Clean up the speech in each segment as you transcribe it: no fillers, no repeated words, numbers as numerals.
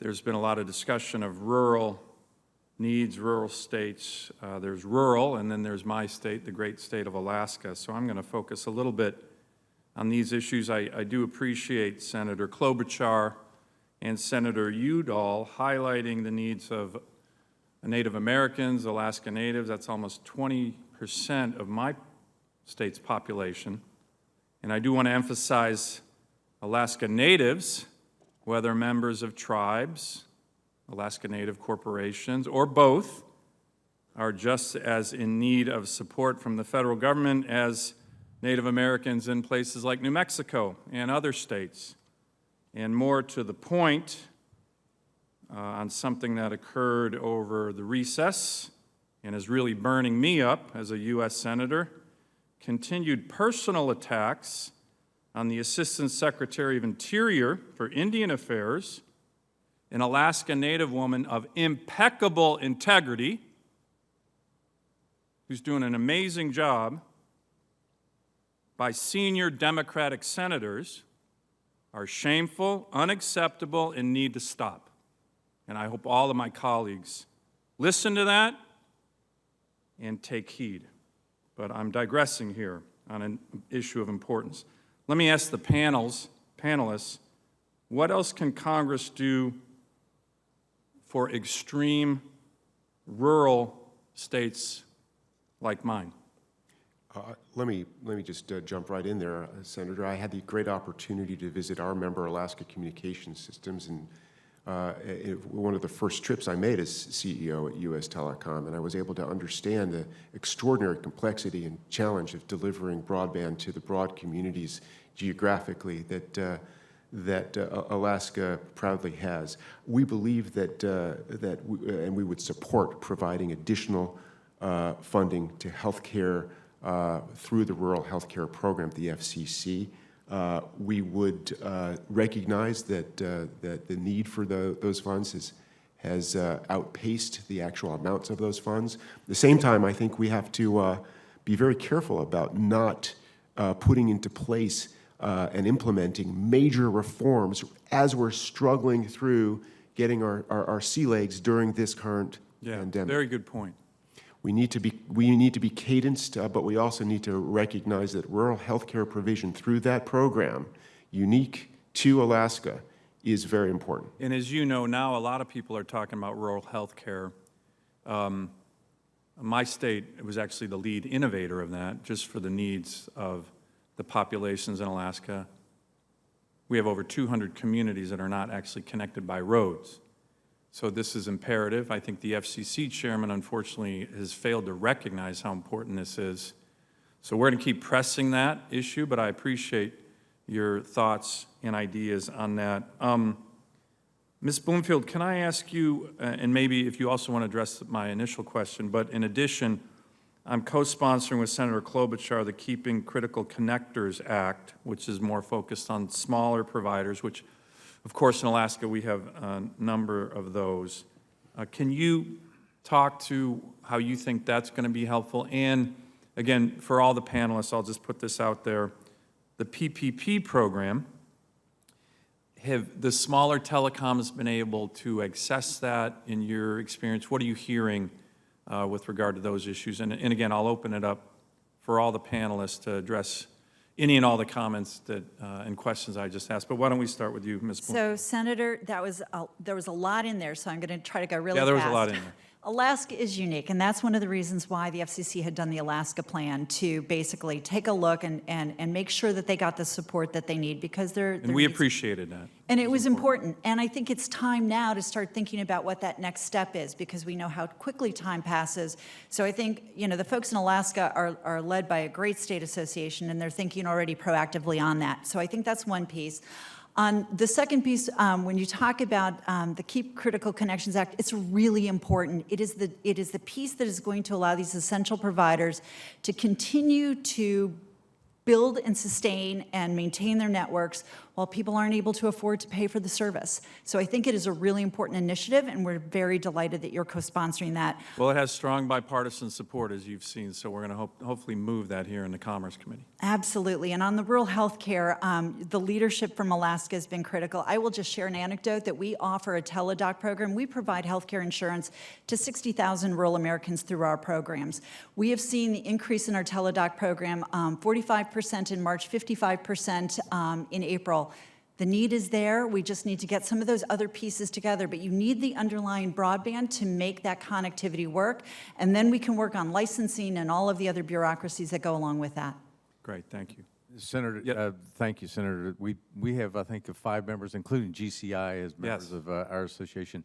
There's been a lot of discussion of rural needs, rural states. There's rural, and then there's my state, the great state of Alaska. So I'm going to focus a little bit on these issues. I do appreciate Senator Klobuchar and Senator Udall highlighting the needs of Native Americans, Alaska Natives. That's almost 20% of my state's population. And I do want to emphasize Alaska Natives, whether members of tribes, Alaska Native corporations, or both, are just as in need of support from the federal government as Native Americans in places like New Mexico and other states. And more to the point, on something that occurred over the recess and is really burning me up as a U.S. Senator, continued personal attacks on the Assistant Secretary of Interior for Indian Affairs, an Alaska Native woman of impeccable integrity, who's doing an amazing job, by senior Democratic senators, are shameful, unacceptable, and need to stop. And I hope all of my colleagues listen to that and take heed. But I'm digressing here on an issue of importance. Let me ask the panelists, what else can Congress do for extreme rural states like mine? Let me just jump right in there, Senator. I had the great opportunity to visit our member Alaska Communications Systems, and one of the first trips I made as CEO at U.S. Telecom, and I was able to understand the extraordinary complexity and challenge of delivering broadband to the broad communities geographically that Alaska proudly has. We believe and we would support providing additional funding to healthcare through the Rural Healthcare Program, the FCC. We would recognize that the need for those funds has outpaced the actual amounts of those funds. At the same time, I think we have to be very careful about not putting into place and implementing major reforms as we're struggling through getting our sea legs during this current pandemic. Very good point. We need to be cadenced, but we also need to recognize that rural healthcare provision through that program, unique to Alaska, is very important. And as you know now, a lot of people are talking about rural healthcare. My state was actually the lead innovator of that, just for the needs of the populations in Alaska. We have over 200 communities that are not actually connected by roads. So this is imperative. I think the FCC chairman, unfortunately, has failed to recognize how important this is. So we're going to keep pressing that issue, but I appreciate your thoughts and ideas on that. Ms. Bloomfield, can I ask you, and maybe if you also want to address my initial question, but in addition, I'm co-sponsoring with Senator Klobuchar the Keeping Critical Connectors Act, which is more focused on smaller providers, which of course, in Alaska, we have a number of those. Can you talk to how you think that's going to be helpful? And again, for all the panelists, I'll just put this out there. The PPP program, have the smaller telecoms been able to access that in your experience? What are you hearing with regard to those issues? And again, I'll open it up for all the panelists to address any and all the comments that and questions I just asked. But why don't we start with you, Ms. Bloomfield? So, Senator, there was a lot in there, so I'm going to try to go really fast. Yeah, there was a lot in there. Alaska is unique, and that's one of the reasons why the FCC had done the Alaska plan, to basically take a look and make sure that they got the support that they need, because and we appreciated that. And it was important. And I think it's time now to start thinking about what that next step is, because we know how quickly time passes. So I think, you know, the folks in Alaska are led by a great state association, and they're thinking already proactively on that. So I think that's one piece. On the second piece, when you talk about the Keep Critical Connections Act, it's really important. It is the piece that is going to allow these essential providers to continue to build and sustain and maintain their networks while people aren't able to afford to pay for the service. So I think it is a really important initiative, and we're very delighted that you're co-sponsoring that. Well, it has strong bipartisan support, as you've seen, so we're going to hopefully move that here in the Commerce Committee. Absolutely. And on the rural health care, the leadership from Alaska has been critical. I will just share an anecdote that we offer a teledoc program. We provide health care insurance to 60,000 rural Americans through our programs. We have seen the increase in our teledoc program, 45% in March, 55% in April. The need is there. We just need to get some of those other pieces together, but you need the underlying broadband to make that connectivity work, and then we can work on licensing and all of the other bureaucracies that go along with that. Great, thank you. Senator, Yep. thank you, Senator. We have, I think, 5 members, including GCI as members Yes. of our association.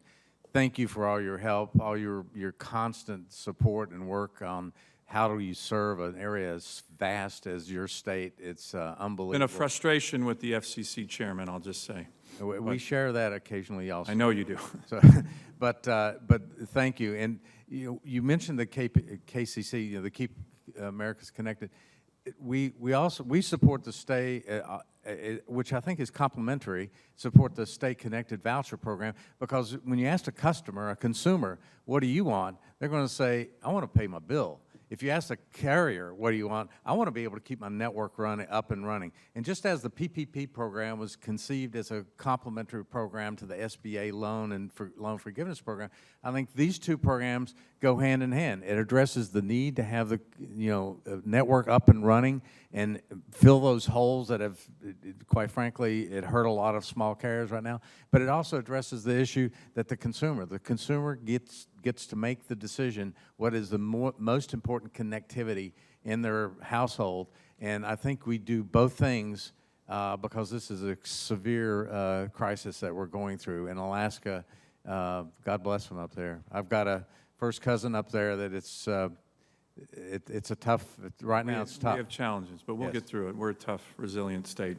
Thank you for all your help, all your constant support and work on how do you serve an area as vast as your state. It's unbelievable. Been a frustration with the FCC chairman, I'll just say. We share that occasionally also. I know you do. So, but thank you. And you mentioned the KCC, the Keep Americans Connected. We support the Stay, which I think is complementary, support the Stay Connected voucher program, because when you ask a customer, a consumer, what do you want? They're going to say, I want to pay my bill. If you ask the carrier, what do you want? I want to be able to keep my network up and running. And just as the PPP program was conceived as a complementary program to the SBA loan and loan forgiveness program, I think these two programs go hand in hand. It addresses the need to have the network up and running and fill those holes that have, quite frankly, it hurt a lot of small carriers right now. But it also addresses the issue that the consumer gets to make the decision what is the most important connectivity in their household. And I think we do both things because this is a severe crisis that we're going through. In Alaska, God bless them up there. I've got a first cousin up there that it's a tough, right now it's tough. We have challenges, but we'll Yes. get through it. We're a tough, resilient state.